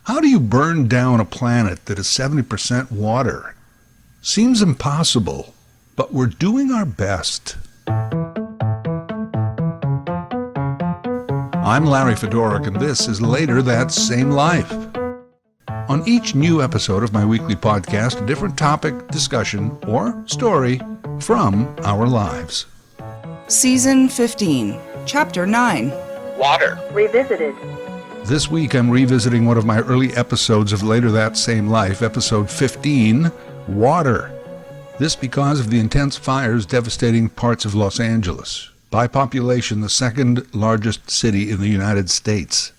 How do you burn down a planet that is 70% water? Seems impossible, but we're doing our best. I'm Larry Fedoruk, and this is Later That Same Life. On each new episode of my weekly podcast, a different topic, discussion, or story from our lives. Season 15, Chapter 9. Water. Revisited. This week I'm revisiting one of my early episodes of Later That Same Life, episode 15, Water. This because of the intense fires devastating parts of Los Angeles. By population, the second largest city in the United States.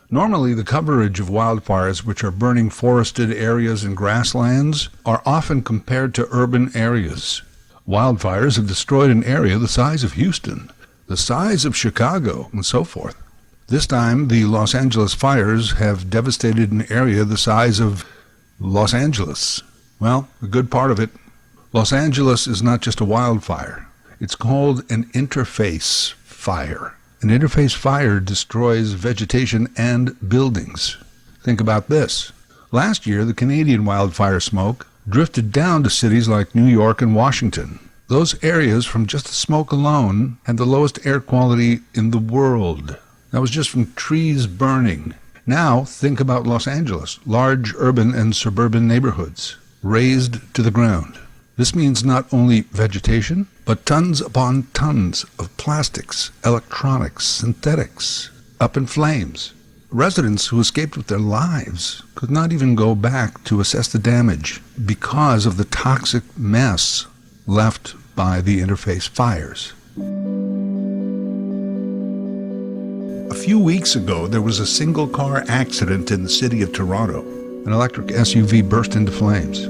Normally, the coverage of wildfires, which are burning forested areas and grasslands, are often compared to urban areas. Wildfires have destroyed an area the size of Houston, the size of Chicago, and so forth. This time, the Los Angeles fires have devastated an area the size of Los Angeles. Well, a good part of it. Los Angeles is not just a wildfire. It's called an interface fire. An interface fire destroys vegetation and buildings. Think about this. Last year, the Canadian wildfire smoke drifted down to cities like New York and Washington. Those areas, from just the smoke alone, had the lowest air quality in the world. That was just from trees burning. Now, think about Los Angeles, large urban and suburban neighborhoods, razed to the ground. This means not only vegetation, but tons upon tons of plastics, electronics, synthetics, up in flames. Residents who escaped with their lives could not even go back to assess the damage because of the toxic mess left by the interface fires. A few weeks ago, there was a single-car accident in the city of Toronto. An electric SUV burst into flames.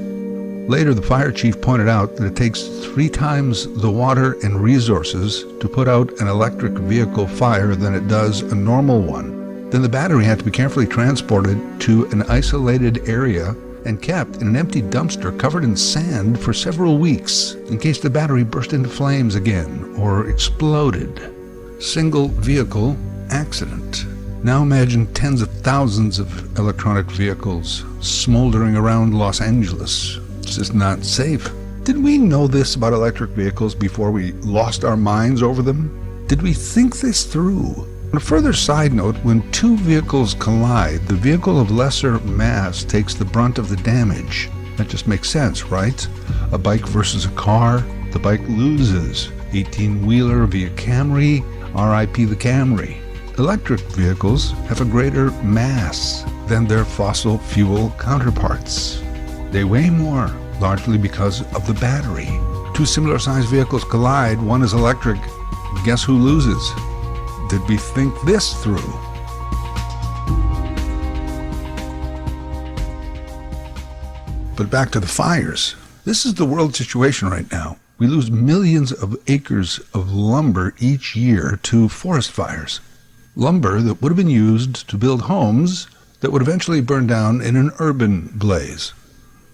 Later, the fire chief pointed out that it takes 3 times the water and resources to put out an electric vehicle fire than it does a normal one. Then the battery had to be carefully transported to an isolated area and kept in an empty dumpster covered in sand for several weeks in case the battery burst into flames again or exploded. Single vehicle accident. Now imagine tens of thousands of electronic vehicles smoldering around Los Angeles. It's just not safe. Did we know this about electric vehicles before we lost our minds over them? Did we think this through? On a further side note, when two vehicles collide, the vehicle of lesser mass takes the brunt of the damage. That just makes sense, right? A bike versus a car, the bike loses. 18-wheeler via Camry, RIP the Camry. Electric vehicles have a greater mass than their fossil fuel counterparts. They weigh more, largely because of the battery. Two similar-sized vehicles collide, one is electric. Guess who loses? Did we think this through? But back to the fires. This is the world situation right now. We lose millions of acres of lumber each year to forest fires. Lumber that would have been used to build homes that would eventually burn down in an urban blaze.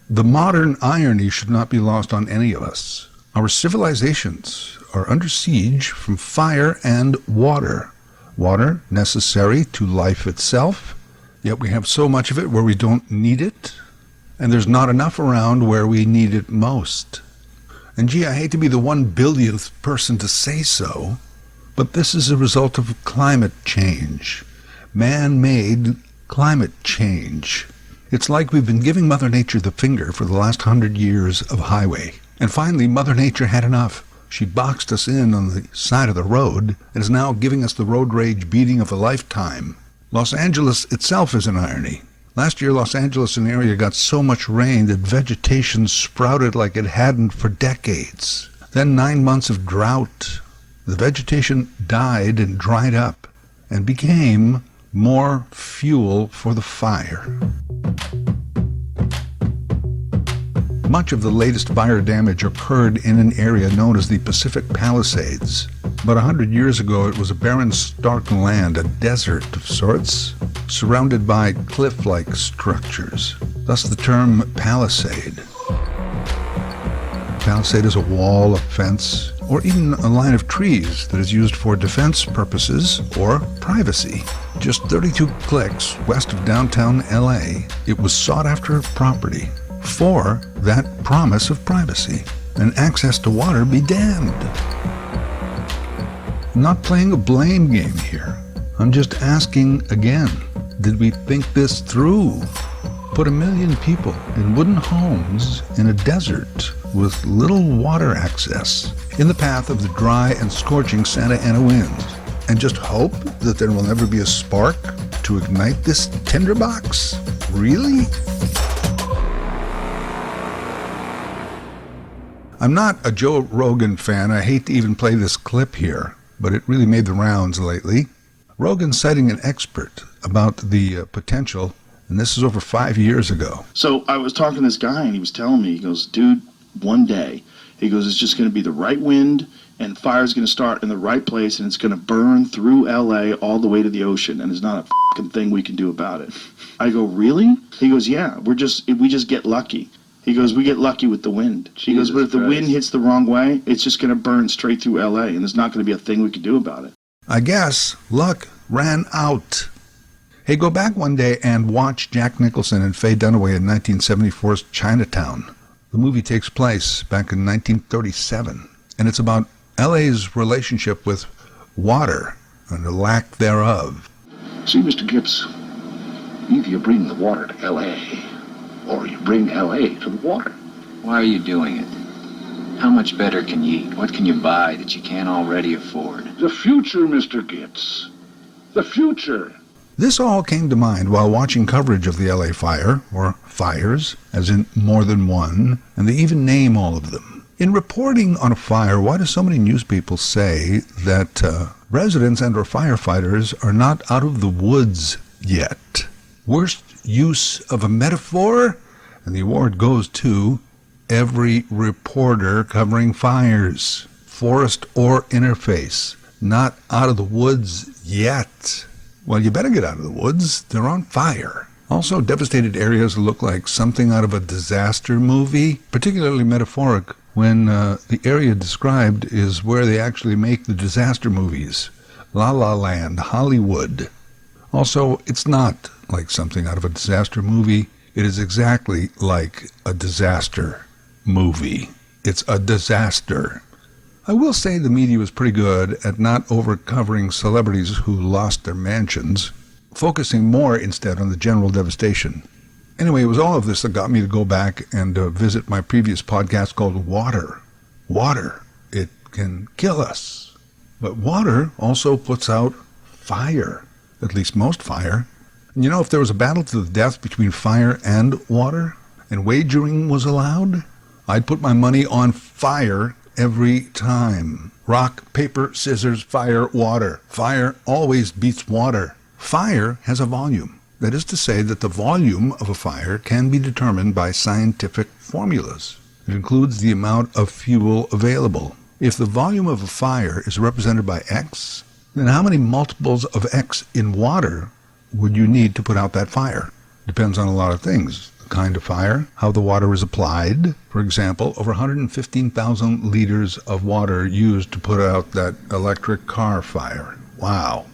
The modern irony should not be lost on any of us. Our civilizations are under siege from fire and water. Water necessary to life itself, yet we have so much of it where we don't need it, and there's not enough around where we need it most. And gee, I hate to be the 1 billionth person to say so, but this is a result of climate change. Man-made climate change. It's like we've been giving Mother Nature the finger for the last 100 years of highway. And finally, Mother Nature had enough. She boxed us in on the side of the road and is now giving us the road rage beating of a lifetime. Los Angeles itself is an irony. Last year, Los Angeles and area got so much rain that vegetation sprouted like it hadn't for decades. Then 9 months of drought. The vegetation died and dried up and became more fuel for the fire. Much of the latest fire damage occurred in an area known as the Pacific Palisades. About 100 years ago, it was a barren, stark land, a desert of sorts, surrounded by cliff-like structures. Thus the term palisade. Palisade is a wall, a fence, or even a line of trees that is used for defense purposes or privacy. Just 32 clicks west of downtown LA, it was sought after property for that promise of privacy, and access to water be damned. I'm not playing a blame game here. I'm just asking again, did we think this through? Put 1 million people in wooden homes in a desert with little water access in the path of the dry and scorching Santa Ana winds, and just hope that there will never be a spark to ignite this tinderbox? Really? I'm not a Joe Rogan fan. I hate to even play this clip here, but it really made the rounds lately. Rogan citing an expert about the potential, and this is over 5 years ago. So I was talking to this guy, and he was telling me, he goes, dude, one day, he goes, it's just going to be the right wind, and fire's going to start in the right place, and it's going to burn through LA all the way to the ocean, and there's not a fucking thing we can do about it. I go, really? He goes, yeah, we just get lucky. He goes, we get lucky with the wind. He goes, but if the wind hits the wrong way, it's just going to burn straight through LA, and there's not going to be a thing we can do about it. I guess luck ran out. Hey, go back one day and watch Jack Nicholson and Faye Dunaway in 1974's Chinatown. The movie takes place back in 1937, and it's about LA's relationship with water and the lack thereof. See, Mr. Gibbs, either you bring the water to L.A., or you bring L.A. to the water. Why are you doing it? How much better can you eat? What can you buy that you can't already afford? The future, Mr. Gibbs. The future. This all came to mind while watching coverage of the LA fire, or fires, as in more than one, and they even name all of them. In reporting on a fire, why do so many news people say that residents and or firefighters are not out of the woods yet? Worst use of a metaphor? And the award goes to every reporter covering fires, forest or interface, not out of the woods yet. Well, you better get out of the woods. They're on fire. Also, devastated areas look like something out of a disaster movie, particularly metaphoric when the area described is where they actually make the disaster movies. La La Land, Hollywood. Also, it's not like something out of a disaster movie. It is exactly like a disaster movie. It's a disaster. I will say the media was pretty good at not over-covering celebrities who lost their mansions, focusing more instead on the general devastation. Anyway, it was all of this that got me to go back and visit my previous podcast called Water. Water. It can kill us. But water also puts out fire, at least most fire. And you know, if there was a battle to the death between fire and water, and wagering was allowed, I'd put my money on fire every time. Rock, paper, scissors, fire, water. Fire always beats water. Fire has a volume. That is to say that the volume of a fire can be determined by scientific formulas. It includes the amount of fuel available. If the volume of a fire is represented by X, then how many multiples of X in water would you need to put out that fire? Depends on a lot of things. The kind of fire, how the water is applied. For example, over 115,000 liters of water used to put out that electric car fire. Wow.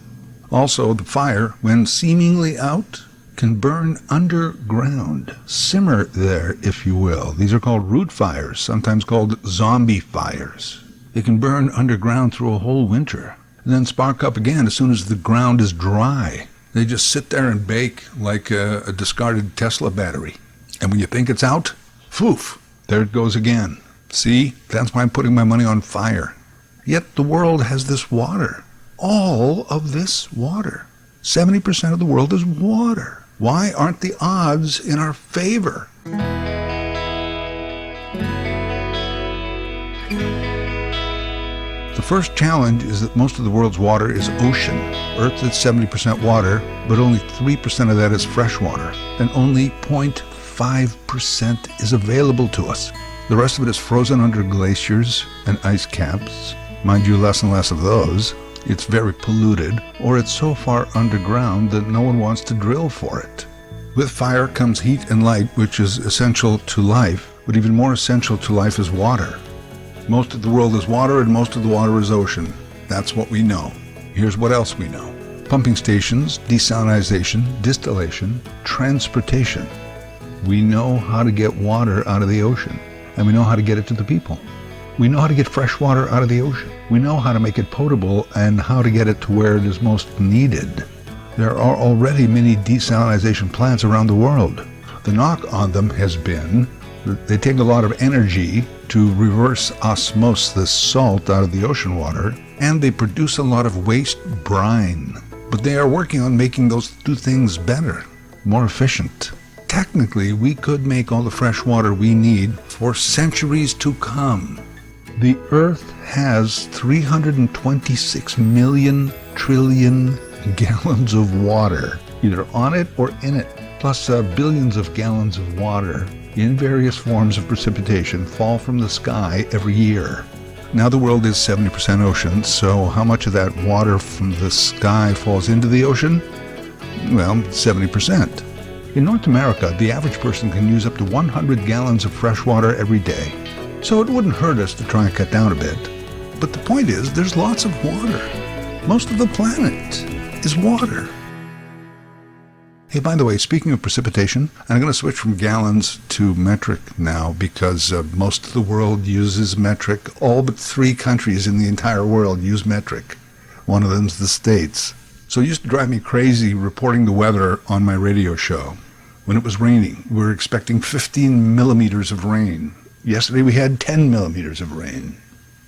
Also, the fire, when seemingly out, can burn underground. Simmer there, if you will. These are called root fires, sometimes called zombie fires. They can burn underground through a whole winter, and then spark up again as soon as the ground is dry. They just sit there and bake like a discarded Tesla battery. And when you think it's out, poof, there it goes again. See, that's why I'm putting my money on fire. Yet the world has this water. All of this water. 70% of the world is water. Why aren't the odds in our favor? The first challenge is that most of the world's water is ocean. Earth is 70% water, but only 3% of that is fresh water, and only 0.5% is available to us. The rest of it is frozen under glaciers and ice caps. Mind you, less and less of those. It's very polluted, or it's so far underground that no one wants to drill for it. With fire comes heat and light, which is essential to life, but even more essential to life is water. Most of the world is water and most of the water is ocean. That's what we know. Here's what else we know. Pumping stations, desalination, distillation, transportation. We know how to get water out of the ocean, and we know how to get it to the people. We know how to get fresh water out of the ocean. We know how to make it potable and how to get it to where it is most needed. There are already many desalination plants around the world. The knock on them has been that they take a lot of energy to reverse osmose the salt out of the ocean water, and they produce a lot of waste brine. But they are working on making those two things better, more efficient. Technically, we could make all the fresh water we need for centuries to come. The Earth has 326 million trillion gallons of water, either on it or in it, plus billions of gallons of water in various forms of precipitation fall from the sky every year. Now the world is 70% ocean, so how much of that water from the sky falls into the ocean? Well, 70%. In North America, the average person can use up to 100 gallons of fresh water every day. So it wouldn't hurt us to try and cut down a bit. But the point is, there's lots of water. Most of the planet is water. Hey, by the way, speaking of precipitation, I'm going to switch from gallons to metric now because most of the world uses metric. All but 3 countries in the entire world use metric. One of them's the States. So it used to drive me crazy reporting the weather on my radio show. When it was raining, we were expecting 15 millimeters of rain. Yesterday we had 10 millimeters of rain.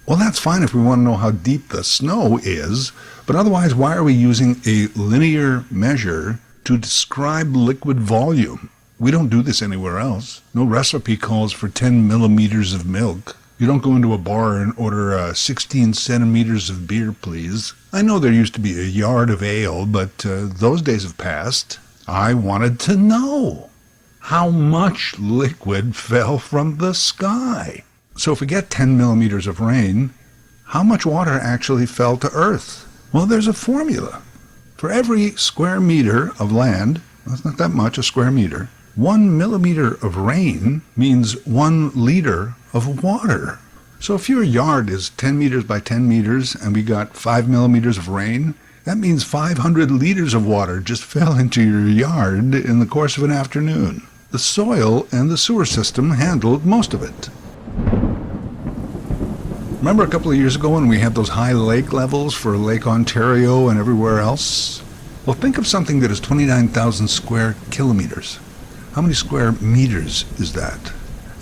Well, that's fine if we want to know how deep the snow is, but otherwise, why are we using a linear measure to describe liquid volume? We don't do this anywhere else. No recipe calls for 10 millimeters of milk. You don't go into a bar and order 16 centimeters of beer, please. I know there used to be a yard of ale, but those days have passed. I wanted to know how much liquid fell from the sky. So if we get 10 millimeters of rain, how much water actually fell to Earth? Well, there's a formula. For every square meter of land, that's not that much, a square meter, 1 millimeter of rain means 1 liter of water. So if your yard is 10 meters by 10 meters and we got 5 millimeters of rain, that means 500 liters of water just fell into your yard in the course of an afternoon. The soil and the sewer system handled most of it. Remember a couple of years ago when we had those high lake levels for Lake Ontario and everywhere else? Well, think of something that is 29,000 square kilometers. How many square meters is that?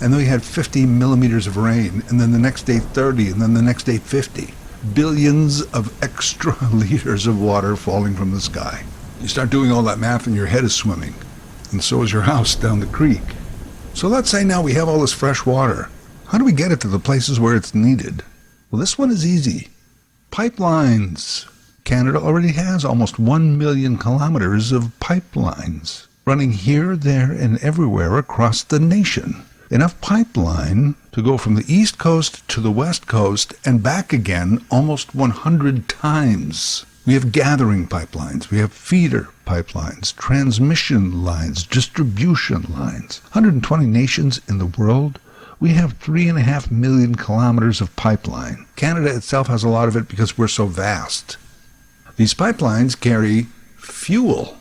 And then we had 50 millimeters of rain, and then the next day 30, and then the next day 50. Billions of extra liters of water falling from the sky. You start doing all that math and your head is swimming. And so is your house down the creek. So let's say now we have all this fresh water. How do we get it to the places where it's needed? Well, this one is easy. Pipelines. Canada already has almost 1 million kilometers of pipelines running here, there, and everywhere across the nation. Enough pipeline to go from the East Coast to the West Coast and back again almost 100 times. We have gathering pipelines, we have feeder pipelines, transmission lines, distribution lines. 120 nations in the world. We have 3.5 million kilometers of pipeline. Canada itself has a lot of it because we're so vast. These pipelines carry fuel.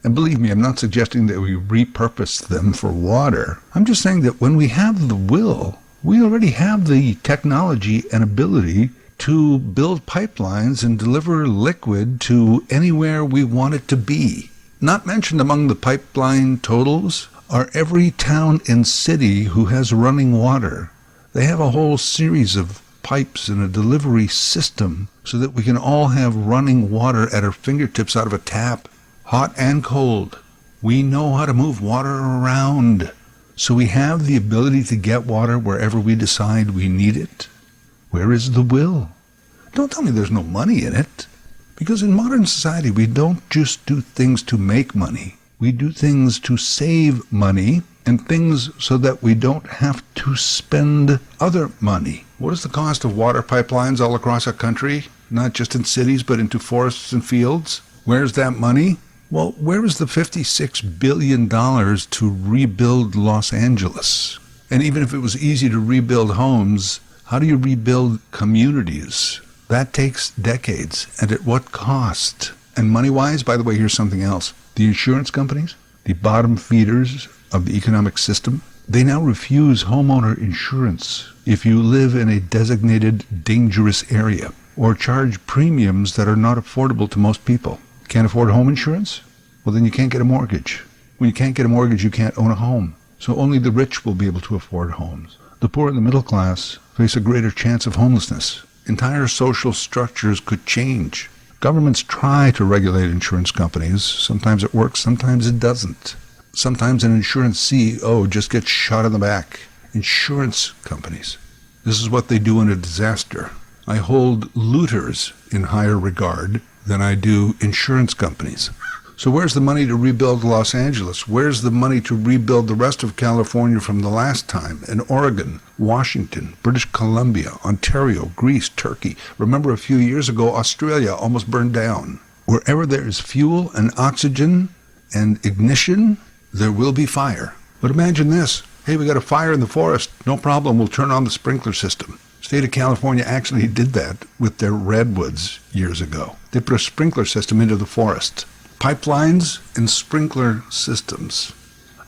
And believe me, I'm not suggesting that we repurpose them for water. I'm just saying that when we have the will, we already have the technology and ability to build pipelines and deliver liquid to anywhere we want it to be. Not mentioned among the pipeline totals are every town and city who has running water. They have a whole series of pipes and a delivery system so that we can all have running water at our fingertips out of a tap, hot and cold. We know how to move water around, so we have the ability to get water wherever we decide we need it. Where is the will? Don't tell me there's no money in it. Because in modern society, we don't just do things to make money. We do things to save money and things so that we don't have to spend other money. What is the cost of water pipelines all across our country? Not just in cities, but into forests and fields? Where's that money? Well, where is the $56 billion to rebuild Los Angeles? And even if it was easy to rebuild homes, How do you rebuild communities? That takes decades. And at what cost? And money-wise, by the way, here's something else. The insurance companies, the bottom feeders of the economic system, they now refuse homeowner insurance if you live in a designated dangerous area, or charge premiums that are not affordable to most people. Can't afford home insurance? Well, then you can't get a mortgage. When you can't get a mortgage, you can't own a home. So only the rich will be able to afford homes. The poor and the middle class face a greater chance of homelessness. Entire social structures could change. Governments try to regulate insurance companies. Sometimes it works, sometimes it doesn't. Sometimes an insurance CEO just gets shot in the back. Insurance companies. This is what they do in a disaster. I hold looters in higher regard than I do insurance companies. So where's the money to rebuild Los Angeles? Where's the money to rebuild the rest of California from the last time? And Oregon, Washington, British Columbia, Ontario, Greece, Turkey. Remember a few years ago, Australia almost burned down. Wherever there is fuel and oxygen and ignition, there will be fire. But imagine this. Hey, we got a fire in the forest. No problem, we'll turn on the sprinkler system. State of California actually did that with their redwoods years ago. They put a sprinkler system into the forest. Pipelines and sprinkler systems.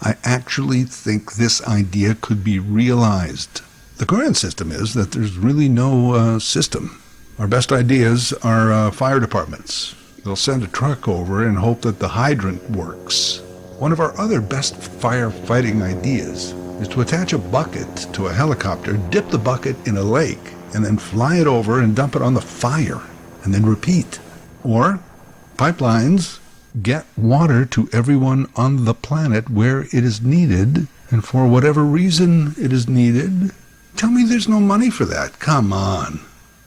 I actually think this idea could be realized. The current system is that there's really no system. Our best ideas are fire departments. They'll send a truck over and hope that the hydrant works. One of our other best firefighting ideas is to attach a bucket to a helicopter, dip the bucket in a lake, and then fly it over and dump it on the fire, and then repeat. Or pipelines get water to everyone on the planet where it is needed, and for whatever reason it is needed. Tell me there's no money for that. Come on.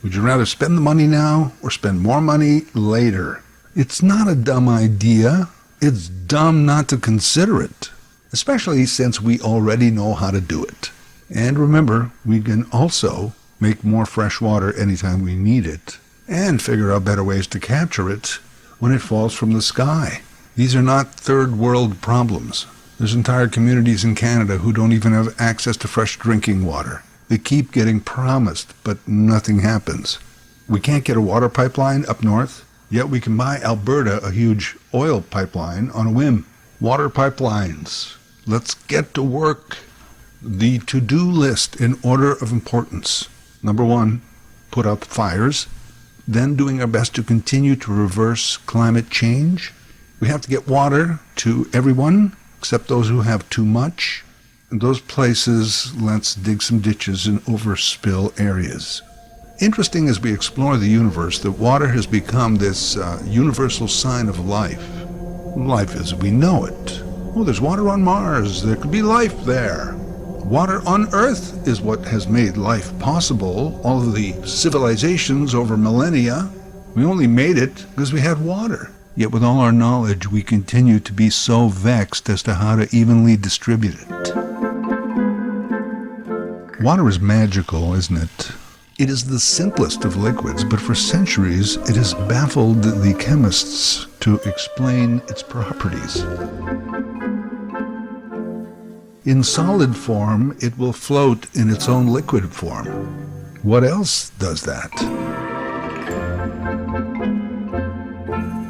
Would you rather spend the money now or spend more money later? It's not a dumb idea. It's dumb not to consider it, especially since we already know how to do it. And remember, we can also make more fresh water anytime we need it, and figure out better ways to capture it when it falls from the sky. These are not third world problems. There's entire communities in Canada who don't even have access to fresh drinking water. They keep getting promised, but nothing happens. We can't get a water pipeline up north, yet we can buy Alberta a huge oil pipeline on a whim. Water pipelines. Let's get to work. The to-do list in order of importance. Number 1, put out the fires. Then doing our best to continue to reverse climate change. We have to get water to everyone, except those who have too much. In those places, let's dig some ditches in overspill areas. Interesting as we explore the universe that water has become this universal sign of life. Life as we know it. Oh, there's water on Mars. There could be life there. Water on Earth is what has made life possible. All of the civilizations over millennia, we only made it because we had water. Yet with all our knowledge, we continue to be so vexed as to how to evenly distribute it. Water is magical, isn't it? It is the simplest of liquids, but for centuries it has baffled the chemists to explain its properties. In solid form, it will float in its own liquid form. What else does that?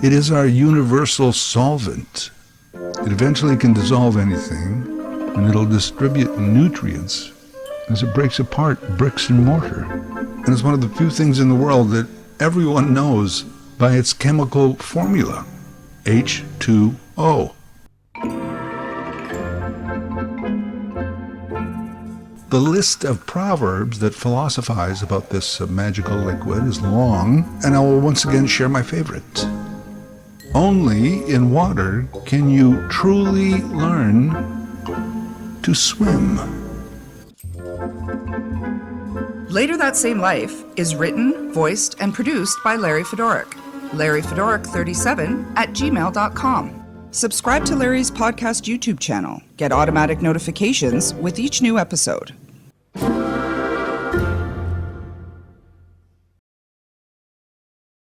It is our universal solvent. It eventually can dissolve anything, and it'll distribute nutrients as it breaks apart bricks and mortar. And it's one of the few things in the world that everyone knows by its chemical formula, H2O. The list of proverbs that philosophize about this magical liquid is long, and I will once again share my favorite. Only in water can you truly learn to swim. Later That Same Life is written, voiced, and produced by Larry Fedoruk. LarryFedoruk37@gmail.com. Subscribe to Larry's podcast YouTube channel. Get automatic notifications with each new episode.